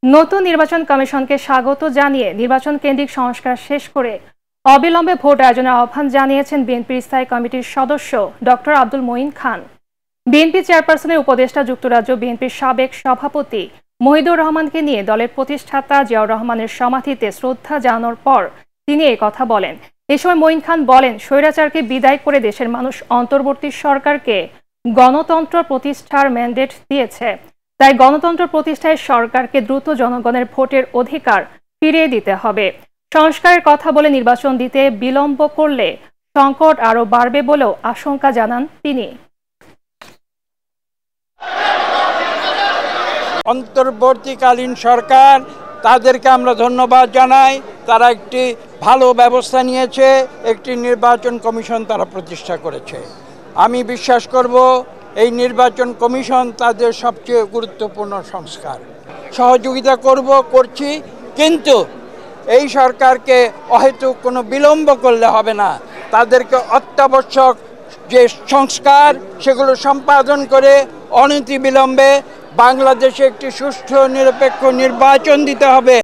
নতুন নির্বাচন কমিশনকে স্বাগত জানিয়ে নির্বাচন কেন্দ্রিক সংস্কার শেষ করে অবিলম্বে ভোট আয়োজনের আহ্বান জানিয়েছেন বিএনপির স্থায়ী কমিটির সদস্য ডক্টর আব্দুল মঈন খান। বিএনপি চেয়ারপারসনের উপদেষ্টা যুক্তরাজ্য বিএনপির সাবেক সভাপতি মহিদুর রহমানকে নিয়ে দলের প্রতিষ্ঠাতা জিয়াউর রহমানের সমাধিতে শ্রদ্ধা জানানোর পর তিনি এই কথা বলেন। এ সময় মঈন খান বলেন, স্বৈরাচারকে বিদায় করে দেশের মানুষ অন্তর্বর্তী সরকারকে গণতন্ত্র প্রতিষ্ঠার ম্যান্ডেট দিয়েছে। তাই গণতন্ত্র প্রতিষ্ঠায় সরকারকে দ্রুত জনগণের ভোটের অধিকার ফিরিয়ে দিতে হবে। সংস্কারের কথা বলে নির্বাচন দিতে বিলম্ব করলে সংকট আরও বাড়বে বলেও আশঙ্কা জানান তিনি। অন্তর্বর্তীকালীন সরকার, তাদেরকে আমরা ধন্যবাদ জানাই। তারা একটি ভালো ব্যবস্থা নিয়েছে, একটি নির্বাচন কমিশন তারা প্রতিষ্ঠা করেছে। আমি বিশ্বাস করব এই কমিশন তাদের সবচেয়ে গুরুত্বপূর্ণ সংস্কার। সহযোগিতা করছি, কিন্তু এই সরকারকে অহেতুক কোনো বিলম্ব করলে হবে না। তাদেরকে অত্যাবশ্যক যে সংস্কার সেগুলো সম্পাদন করে অনতিবিলম্বে বাংলাদেশে একটি সুষ্ঠু নিরপেক্ষ নির্বাচন দিতে হবে।